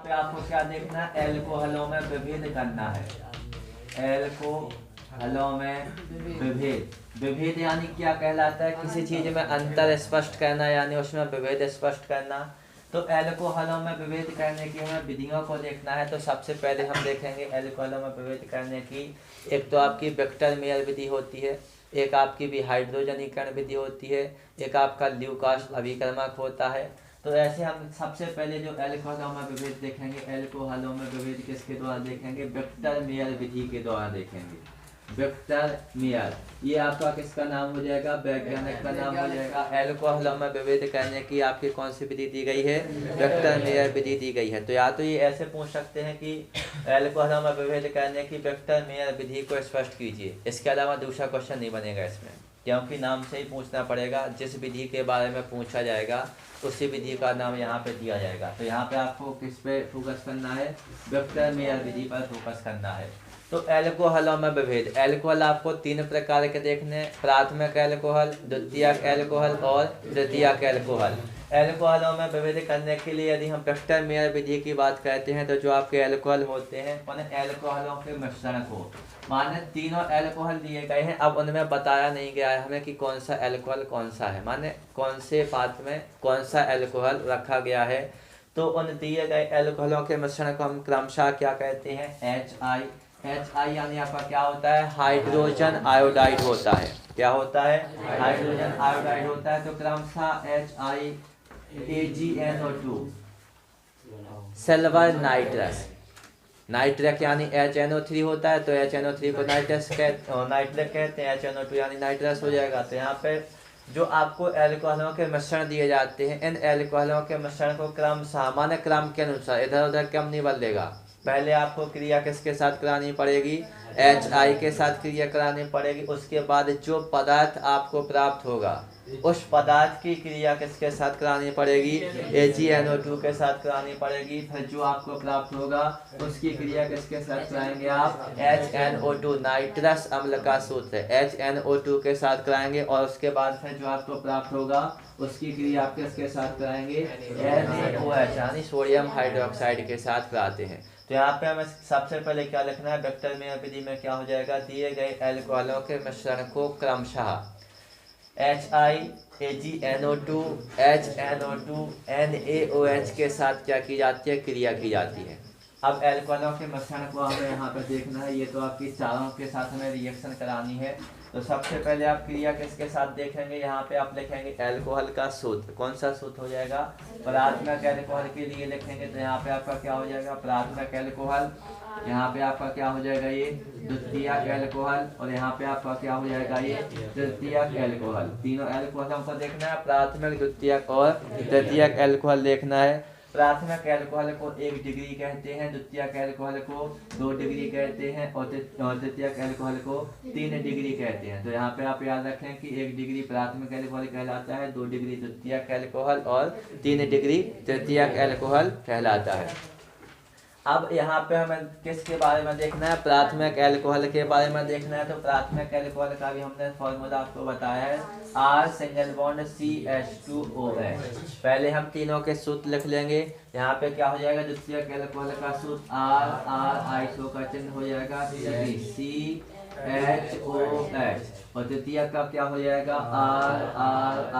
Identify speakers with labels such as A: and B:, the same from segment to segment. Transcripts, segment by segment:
A: पे आपको क्या देखना है, एल्कोहलों में विभेद करना है। एल्कोहलों में विभेद, विभेद यानी क्या कहलाता है, किसी चीज में अंतर स्पष्ट करना यानी उसमें विभेद स्पष्ट करना। तो एल्कोहलों में विभेद करने की हमें विधियों को देखना है। तो सबसे पहले हम देखेंगे एल्कोहलों में विभेद करने की, एक तो आपकी वेक्टर मेयर विधि होती है, एक आपकी भी हाइड्रोजनीकरण विधि होती है, एक आपका ल्यूकास अभिकर्मक होता है। तो ऐसे हम सबसे पहले जो एल्कोहलों में विभेद देखेंगे, एल्कोहलों में विभेद किसके द्वारा देखेंगे, वेक्टर मेयर विधि के द्वारा देखेंगे। वेक्टर मेयर, ये आपका किसका नाम हो जाएगा, वैज्ञानिक का नाम हो जाएगा। एल्कोहलों में विभेद करने की आपकी कौन सी विधि दी गई है, वेक्टर मेयर विधि दी गई है। तो या तो ये ऐसे पूछ सकते हैं कि एल्कोहलों में विभेद करने की वेक्टर मेयर विधि को स्पष्ट कीजिए, इसके अलावा दूसरा क्वेश्चन नहीं बनेगा इसमें, क्योंकि नाम से ही पूछना पड़ेगा। जिस विधि के बारे में पूछा जाएगा उसी विधि का नाम यहाँ पे दिया जाएगा। तो यहाँ पे आपको किस पे फोकस करना है, वेक्टर मेयर विधि पर फोकस करना है। तो एल्कोहलों में विभेद, एल्कोहल आपको तीन प्रकार के देखने, प्राथमिक एल्कोहल, द्वितीयक एल्कोहल और तृतीयक एल्कोहल। एल्कोहलों में विभेद करने के लिए यदि हम वेक्टर मेयर विधि की बात करते हैं तो जो आपके एल्कोहल होते हैं उन एल्कोहलों के मिश्रण को, माने तीनों एल्कोहल दिए गए हैं, अब उनमें बताया नहीं गया है हमें कि कौन सा एल्कोहल कौन सा है, माने कौन से पात्र में कौन सा एल्कोहल रखा गया है। तो उन दिए गए एल्कोहलों के मिश्रण को हम क्रमशः क्या कहते हैं, HI यानी आपका क्या होता है, हाइड्रोजन आयोडाइड होता है। क्या होता है, हाइड्रोजन आयोडाइड होता है। तो क्रमशः HiAgNO2, सिल्वर नाइट्रस, नाइट्रक यानी HNO3 होता है, तो HNO3 को नाइट्रक कहते हैं, HNO2 यानी नाइट्रस हो जाएगा। तो यहाँ पे जो आपको एल्कोहलों के मिश्रण दिए जाते हैं, इन एल्कोहलों के मिश्रण को क्रमशः, माने क्रम के अनुसार, इधर उधर क्रम नहीं बदलेगा। पहले आपको क्रिया किसके साथ करानी पड़ेगी, HI के साथ क्रिया करानी पड़ेगी। उसके बाद जो पदार्थ आपको प्राप्त होगा उस पदार्थ की क्रिया किसके साथ करानी पड़ेगी, AgNO2 के साथ करानी पड़ेगी। फिर जो आपको प्राप्त होगा उसकी क्रिया किसके साथ कराएंगे आप, HNO2, नाइट्रस अम्ल का सूत्र है, HNO2 के साथ कराएंगे। और उसके बाद फिर जो आपको प्राप्त होगा उसकी क्रिया आप किसके साथ कराएंगे, NaOH यानी सोडियम हाइड्रोक्साइड के साथ कराते हैं। तो यहाँ पे हमें सबसे पहले क्या लिखना है, वेक्टर मेयर विधि में क्या हो जाएगा, दिए गए एल्कोहलों के मिश्रण को क्रमशः HiAgNO2 HNO2 NaOH के साथ क्या की जाती है, क्रिया की जाती है। अब एल्कोहलों के मिश्रण को हमें यहाँ पर देखना है, ये तो आपकी चारों के साथ हमें रिएक्शन करानी है। तो सबसे पहले आप क्रिया किसके साथ देखेंगे, यहाँ पे आप लिखेंगे एल्कोहल का सूत्र। कौन सा सूत्र हो जाएगा, प्राथमिक एल्कोहल के लिए लिखेंगे। तो यहाँ पे आपका क्या हो जाएगा, प्राथमिक एल्कोहल, यहाँ पे आपका क्या हो जाएगा, ये द्वितीयक एल्कोहल, और यहाँ पे आपका क्या हो जाएगा, ये तृतीयक एल्कोहल। तीनों एल्कोहल हमको देखना है, प्राथमिक, द्वितीयक और तृतीयक एल्कोहल देखना है। प्राथमिक एल्कोहल को 1 डिग्री कहते हैं, द्वितीयक एल्कोहल को 2 डिग्री कहते हैं और तृतीयक एल्कोहल को 3 डिग्री कहते हैं। तो यहाँ पे आप याद रखें कि 1 डिग्री प्राथमिक एल्कोहल कहलाता है, 2 डिग्री द्वितीयक एल्कोहल और 3 डिग्री तृतीयक एल्कोहल कहलाता है। अब यहाँ पे हमें किसके बारे में देखना है, प्राथमिक एल्कोहल के बारे में देखना है। तो प्राथमिक एल्कोहल का भी हमने फॉर्मूला आपको बताया है, R सिंगल बॉन्ड CH2OH। पहले हम तीनों के सूत्र लिख लेंगे। यहाँ पे क्या हो जाएगा, द्वितीयक एल्कोहल का सूत्र R आइसो का चिन्ह हो जाएगा CHOH, और तृतीयक का क्या हो जाएगा,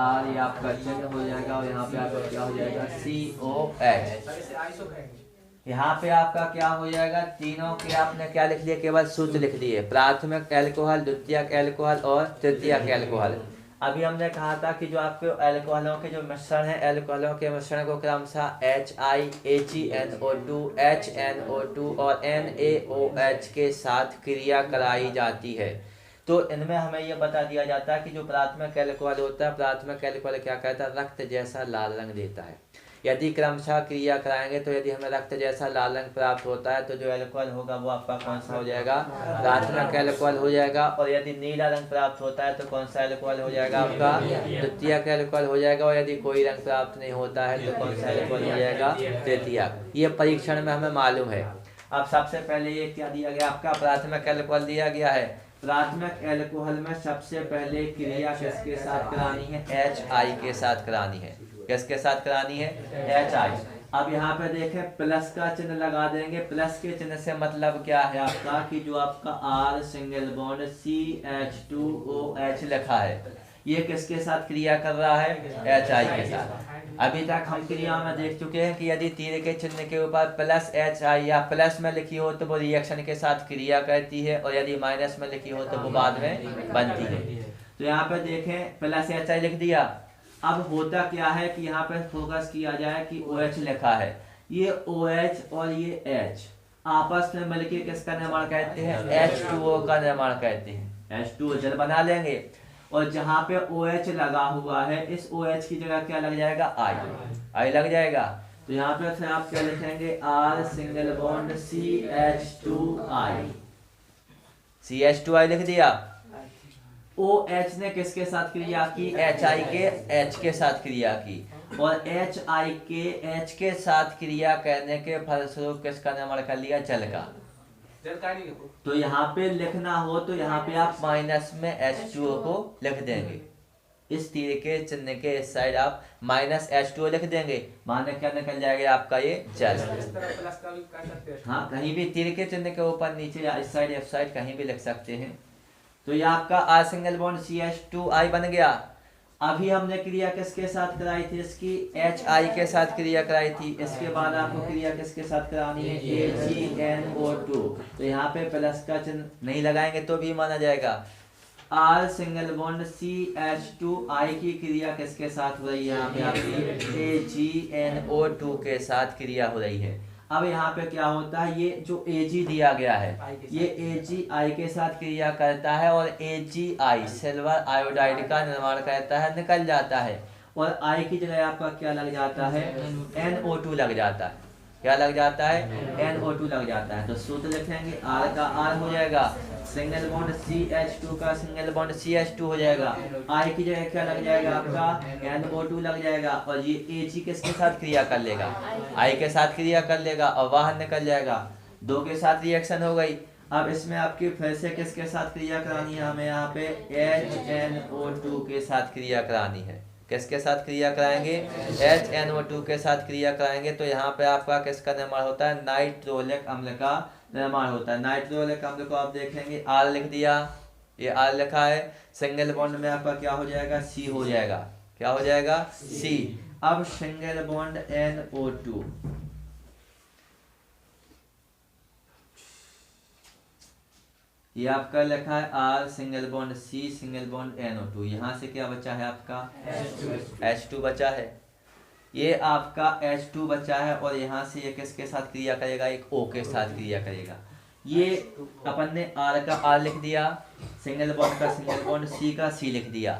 A: R ये आपका चिन्ह हो जाएगा, और यहाँ पे आपका क्या हो जाएगा, COH। यहाँ पे आपका क्या हो जाएगा, तीनों के आपने क्या लिख लिया, केवल सूत्र लिख लिए, प्राथमिक एल्कोहल, द्वितीयक एल्कोहल और तृतीयक एल्कोहल। अभी हमने कहा था कि जो आपके एल्कोहलों के जो मिश्रण है, एल्कोहलों के मिश्रण को क्रमशः HiAgNO2 HNO2 और NaOH के साथ क्रिया कराई जाती है। तो इनमें हमें यह बता दिया जाता है कि जो प्राथमिक एल्कोहल होता है, प्राथमिक एल्कोहल क्या कहता है, रक्त जैसा लाल रंग देता है। यदि क्रमशः क्रिया कराएंगे तो यदि हमें रक्त जैसा लाल रंग प्राप्त होता है तो जो एल्कोहल होगा वो आपका कौन सा हो जाएगा, प्राथमिक एल्कोहल हो जाएगा। और यदि नीला रंग प्राप्त होता है तो कौन सा एल्कोहल हो जाएगा, आपका द्वितीयक एल्कोहल हो जाएगा। और यदि कोई रंग प्राप्त नहीं होता है तो कौन सा एल्कोहल हो जाएगा, तृतीयक। ये परीक्षण में हमें मालूम है। अब सबसे पहले ये क्या दिया गया, आपका प्राथमिक एल्कोहल दिया गया है। प्राथमिक एल्कोहल में सबसे पहले क्रिया किसके साथ करानी है, HI के साथ करानी है। किसके साथ करानी है, HI। अब यहाँ पे देखें प्लस का चिन्ह लगा देंगे। प्लस के चिन्ह से मतलब क्या है आपका कि जो आपका R सिंगल बॉन्ड CH2OH लिखा है ये किसके साथ क्रिया कर रहा है? HI के साथ। अभी तक हम क्रिया में देख चुके हैं कि यदि तीर के चिन्ह के ऊपर प्लस HI या प्लस में लिखी हो तो वो रिएक्शन के साथ क्रिया करती है, और यदि माइनस में लिखी हो तो वो बाद में बनती है। तो यहाँ पे देखें प्लस HI लिख दिया। अब होता क्या है कि यहाँ पे फोकस किया जाए कि OH लिखा है, ये OH और ये H आपस में मिलके किसका निर्माण करते हैं? H2O का निर्माण करते हैं। H2O जल बना लेंगे, और जहाँ पे OH लगा हुआ है इस OH की जगह क्या लग जाएगा? I लग जाएगा। तो यहाँ पे फिर आप क्या लिखेंगे? R सिंगल बॉन्ड CH2I लिख दिया। OH ने किसके साथ क्रिया की? HI के H के साथ क्रिया की, और HI के H के साथ क्रिया करने के फलस्वरूप किसका निर्माण कर लिया? जल का। तो यहाँ पे लिखना हो तो यहाँ पे आप माइनस में H2O को लिख देंगे। इस तीर के चिन्ह के इस साइड आप माइनस H2O लिख देंगे, माने क्या निकल जाएगा आपका? ये जल। हाँ, कहीं भी तीर के चिन्ह के ऊपर नीचे या इस साइड इस साइड कहीं भी लिख सकते हैं। तो ये आपका R सिंगल बॉन्ड CH2I बन गया। अभी हमने क्रिया किसके साथ कराई थी? इसकी HI के साथ क्रिया कराई थी। इसके बाद आपको क्रिया किसके साथ करानी है? AgNO2। तो यहाँ पे प्लस का चिन्ह नहीं लगाएंगे तो भी माना जाएगा। R सिंगल बॉन्ड CH2I की क्रिया किसके साथ हो रही है? यहाँ पे आपकी AgNO2 के साथ क्रिया हो रही है। अब यहाँ पे क्या होता है? ये जो Ag दिया गया है ये AgI के साथ क्रिया करता है, और AgI सिल्वर आयोडाइड का निर्माण करता है, निकल जाता है, और I की जगह आपका क्या लग जाता है? NO2 लग जाता है। क्या लग जाता है? NO2 लग जाता है। तो सूत्र लिखेंगे R का R हो जाएगा, सिंगल बॉन्ड CH2 का सिंगल बॉन्ड CH2 हो जाएगा, I की जगह क्या लग जाएगा? आपका NO2 लग जाएगा, और ये Ag किसके साथ क्रिया कर लेगा? I के साथ क्रिया कर लेगा, और बाहर निकल जाएगा। दो के साथ रिएक्शन हो गई। अब इसमें आपकी फिर से किसके साथ क्रिया करानी है? हमें यहाँ पे HNO2 के साथ क्रिया करानी है। किसके साथ क्रिया कराएंगे? HNO2 के साथ क्रिया कराएंगे। तो यहाँ पे आपका किसका निर्माण होता है? नाइट्रोलिक अम्ल का निर्माण होता है। नाइट्रोलिक अम्ल को आप देखेंगे R लिख दिया, ये R लिखा है। सिंगल बॉन्ड में आपका क्या हो जाएगा? C हो जाएगा। क्या हो जाएगा? C। अब सिंगल बॉन्ड NO2, ये आपका लिखा है R single bond C single bond NO2। यहाँ से क्या बचा है आपका? H2 बचा है। ये आपका H2 बचा है, और यहाँ से ये किसके साथ क्रिया करेगा? एक O के साथ क्रिया करेगा। ये अपन ने R का R लिख दिया, सिंगल बॉन्ड का सिंगल बॉन्ड, C का C लिख दिया।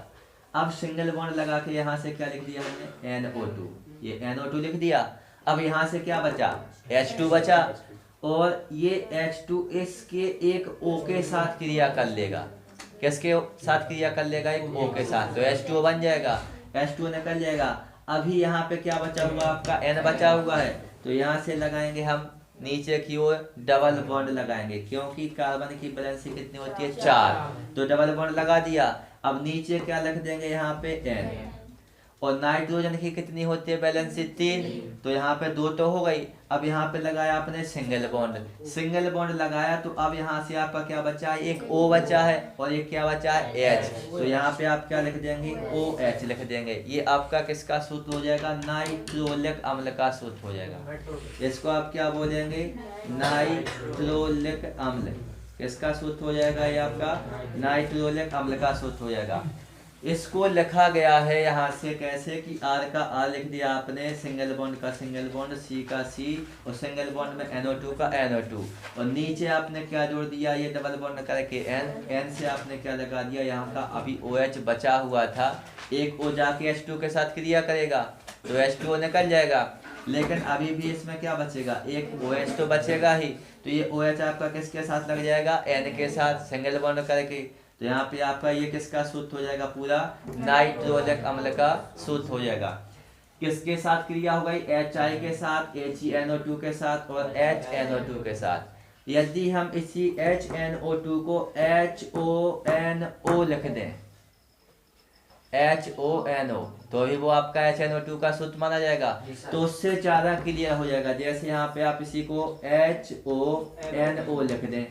A: अब सिंगल बॉन्ड लगा के यहाँ से क्या लिख दिया हमने? NO2। ये NO2 लिख दिया। अब यहाँ से क्या बचा? H2 बचा, और ये H2 इसके एक O के साथ क्रिया कर लेगा। किसके साथ क्रिया कर लेगा? एक O के साथ। तो H2O बन जाएगा, H2O निकल जाएगा। अभी यहाँ पे क्या बचा हुआ? आपका N बचा हुआ है। तो यहाँ से लगाएंगे हम नीचे की ओर डबल बॉन्ड लगाएंगे, क्योंकि कार्बन की वैलेंसी कितनी होती है? 4। तो डबल बॉन्ड लगा दिया। अब नीचे क्या लिख देंगे? यहाँ पे N। और नाइट्रोजन की कितनी होती है वैलेंसी? 3। तो यहाँ पे 2 तो हो गई। अब यहाँ पे लगाया आपने सिंगल बॉन्ड, सिंगल बॉन्ड लगाया, तो अब यहाँ से आपका क्या बचा है? एक O बचा है, और एक क्या बचा है? H। तो यहाँ पे आप क्या लिख देंगे? OH लिख देंगे। ये आपका किसका सूत्र हो जाएगा? नाइट्रोलिक अम्ल का सूत्र हो जाएगा। इसको आप क्या बोलेंगे? नाइट्रोलिक अम्ल। किसका सूत्र हो जाएगा? ये आपका नाइट्रोलिक अम्ल का सूत्र हो जाएगा। इसको लिखा गया है यहाँ से कैसे कि R का R लिख दिया आपने, सिंगल बॉन्ड का सिंगल बॉन्ड, C का C, और सिंगल बॉन्ड में NO2 का NO2, और नीचे आपने क्या जोड़ दिया? ये डबल बॉन्ड करके N से आपने क्या लगा दिया? यहाँ का अभी OH बचा हुआ था, एक O जाके H2 के साथ क्रिया करेगा तो H2O निकल जाएगा, लेकिन अभी भी इसमें क्या बचेगा? एक OH तो बचेगा ही। तो ये OH आपका किसके साथ लग जाएगा? N के साथ, सिंगल बॉन्ड करके। तो यहाँ पे आपका ये किसका सूत्र हो जाएगा? पूरा नाइट्रोलिक अम्ल का सूत्र हो जाएगा। किसके साथ क्रिया हो गई? HI के साथ, HNO2 के साथ, और HNO2 के साथ। यदि हम इसी HNO2 को HONO लिख दें, HONO, तो ही वो आपका HNO2 का सूत्र माना जाएगा। तो उससे ज़्यादा क्लियर हो जाएगा। जैसे यहाँ पे आप इसी को HONO लिख दें,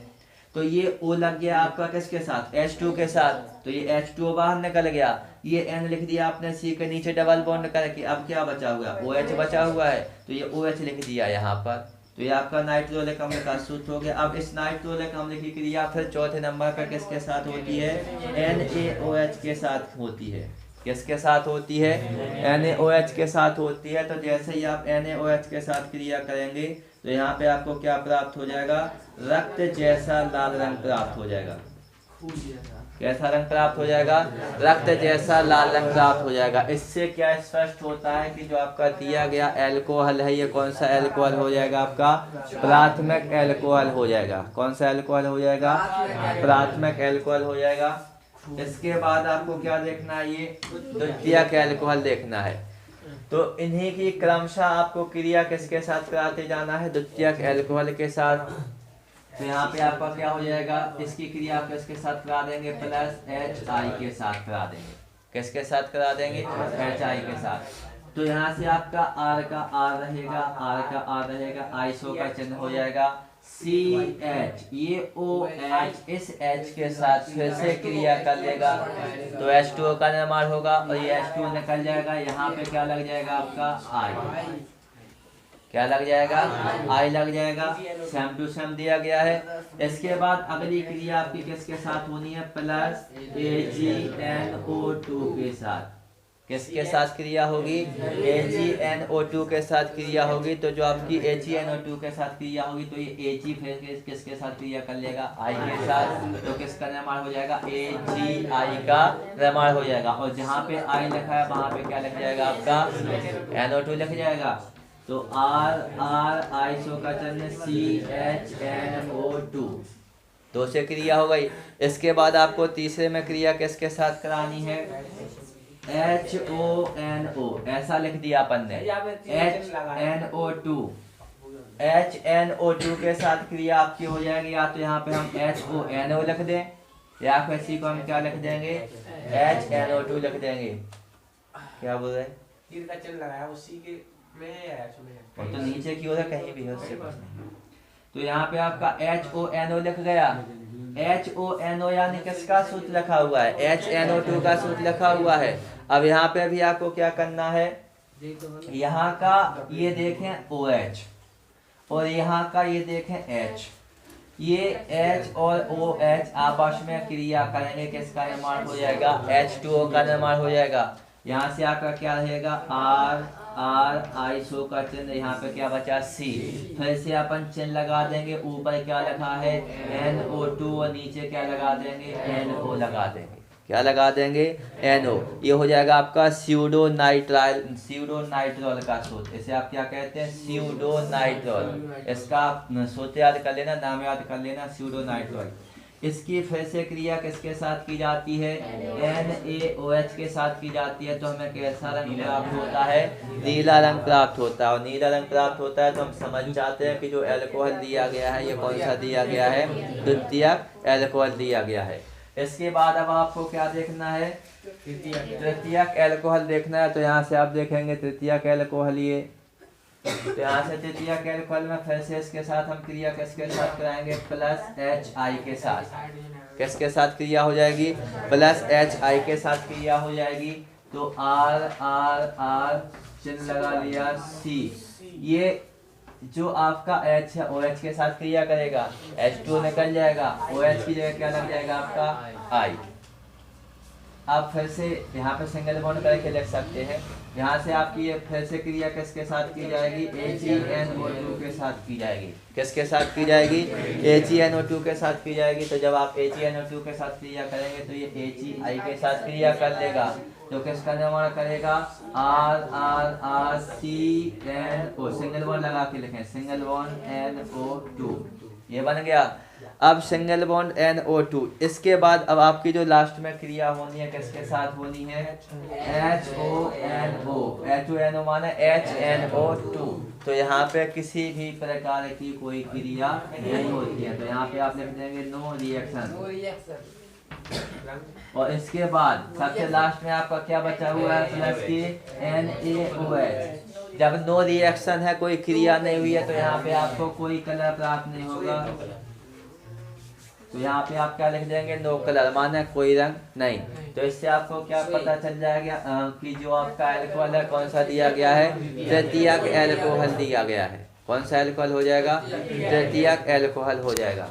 A: तो ये O लग गया आपका किसके साथ, H2 के साथ, तो ये H2 बाहर निकल गया। ये N लिख दिया आपने C के नीचे डबल बॉन्ड करके, अब क्या बचा हुआ, OH बचा हुआ है, तो ये OH लिख दिया यहाँ पर। तो ये आपका नाइट्रोलिक अम्ल का सूत्र हो गया। अब इस नाइट्रोलिक अम्ल की क्रिया फिर चौथे नंबर पर किसके साथ होती है, NaOH के साथ होती है। किसके साथ होती है, NaOH के साथ होती है। तो जैसे ही आप NaOH के साथ क्रिया करेंगे तो यहाँ पे आपको क्या प्राप्त हो जाएगा, रक्त जैसा लाल रंग प्राप्त हो जाएगा। कैसा रंग प्राप्त हो जाएगा, रक्त जैसा लाल रंग प्राप्त हो जाएगा। इससे क्या स्पष्ट होता है कि जो आपका दिया गया एल्कोहल है, ये कौन सा एल्कोहल हो जाएगा, आपका प्राथमिक एल्कोहल हो जाएगा। कौन सा एल्कोहल हो जाएगा, प्राथमिक एल्कोहल हो जाएगा। इसके बाद आपको क्या देखना है, ये द्वितीयक एल्कोहल देखना है। तो इन्हीं की क्रमशः आपको क्रिया किसके साथ कराते जाना है, द्वितीयक एल्कोहल के साथ। तो यहाँ पे आपका क्या हो जाएगा, इसकी क्रिया आप किसके साथ करा देंगे, प्लस HI के साथ करा देंगे। किसके साथ करा देंगे, HI के साथ। तो यहाँ से आपका R का R रहेगा, R का R रहेगा, आइसो का चिन्ह हो जाएगा CH, ये OH इस H के साथ फिर से क्रिया कर लेगा तो H2O का निर्माण होगा और ये H2O निकल जाएगा। यहाँ पे क्या लग जाएगा आपका I, क्या लग जाएगा, I लग जाएगा। सेम टू सेम दिया गया है। इसके बाद अगली क्रिया आपकी किसके साथ होनी है, प्लस AgNO2 के साथ। किसके साथ क्रिया होगी, AgNO2 के साथ क्रिया होगी। तो जो आपकी AgNO2 के साथ क्रिया होगी तो ये Ag फिर किसके साथ क्रिया कर लेगा, I के साथ। तो किसका निर्माण हो जाएगा, AgI का निर्माण हो जाएगा। और जहाँ पे I लिखा है वहाँ पे क्या लिख जाएगा, आपका NO2 लिख जाएगा। तो R आइसो का चिन्ह CHNO2, तो से क्रिया हो गई। इसके बाद आपको तीसरे में क्रिया किसके साथ करानी है, HONO, ऐसा लिख दिया अपन ने, HNO2 के साथ क्रिया आपकी हो जाएगी। या तो यहाँ पे हम HONO लिख दें या फिर इसी को हम क्या लिख देंगे, HNO2 लिख देंगे। क्या बोल रहे हैं, और तो नीचे की ओर है, कहीं भी है, उससे कुछ नहीं। तो यहाँ पे आपका HONO लिख गया। HONO यानी किसका सूत्र लिखा हुआ है, HNO2 का सूत्र लिखा हुआ है। अब यहाँ पे भी आपको क्या करना है, यहाँ का ये देखें OH और यहाँ का ये देखें H, ये H और OH आपस में क्रिया करेंगे, किसका निर्माण हो जाएगा, H2O का निर्माण हो जाएगा। यहाँ से आपका क्या रहेगा, R आइसो का चिन्ह, यहाँ पे क्या बचा C, फिर से अपन चिन्ह लगा देंगे। ऊपर क्या लिखा है NO2 और नीचे क्या लगा देंगे, NO लगा देंगे। क्या लगा देंगे, NO। ये हो जाएगा आपका स्यूडोनाइट्रॉल का सूत्र। इसे आप क्या कहते हैं, स्यूडोनाइट्रॉल। इसका सूत्र याद कर लेना, नाम याद कर लेना, स्यूडोनाइट्रॉल। इसकी फिर से क्रिया किसके साथ की जाती है, NaOH के साथ की जाती है। तो हमें कैसा रंग प्राप्त होता है, नीला रंग प्राप्त होता है। और नीला रंग प्राप्त होता है तो हम समझ जाते हैं कि जो एल्कोहल दिया गया है ये कौन सा दिया गया है, द्वितीयक एल्कोहल दिया गया है। इसके बाद अब आपको क्या देखना है, तृतीयक एल्कोहल देखना है। तो यहाँ से आप देखेंगे तृतीयक एल्कोहल, ये तो यहाँ से तृतीयक एल्कोहल में फिर से इसके साथ हम क्रिया किसके साथ कराएंगे, प्लस HI के साथ। किसके साथ क्रिया हो जाएगी, प्लस HI के साथ क्रिया हो जाएगी। तो R चिन्ह लगा लिया C, ये जो आपका H है OH के साथ क्रिया करेगा, H2 निकल जाएगा, OH की जगह क्या लग जाएगा आपका I। आप फिर से यहाँ पे सिंगल बॉन्ड करके लिख सकते हैं। यहाँ से आपकी ये फिर से क्रिया किसके साथ की जाएगी, AgNO2 के साथ की जाएगी। किसके साथ की जाएगी, AgNO2 के साथ की जाएगी। तो जब आप AgNO2 के साथ क्रिया करेंगे तो ये AgI के साथ क्रिया कर लेगा। तो किसका निर्माण करेगा, RCNO, सिंगल बॉन्ड लगा के लिखें, सिंगल बॉन्ड NO2, ये बन गया। अब सिंगल बॉन्ड NO2। इसके बाद अब आपकी जो लास्ट में क्रिया होनी है किसके साथ होनी है, HONO माने HNO2। तो यहाँ पे किसी भी प्रकार की कोई क्रिया नहीं होती है। तो यहाँ पे आप लिख देंगे नो रिएक्शन। और इसके बाद सबसे लास्ट में आपका क्या बचा हुआ है, प्लस के NaOH। जब नो रिएक्शन है, कोई क्रिया नहीं हुई है, तो यहाँ पे आपको कोई कलर प्राप्त नहीं होगा। तो यहाँ पे आप क्या लिख देंगे, नो कलर, माने कोई रंग नहीं। तो इससे आपको क्या पता चल जाएगा कि जो आपका एल्कोहल है कौन सा दिया गया है, तृतीयक एल्कोहल दिया गया है। कौन सा एल्कोहल हो जाएगा, तृतीयक एल्कोहल हो जाएगा।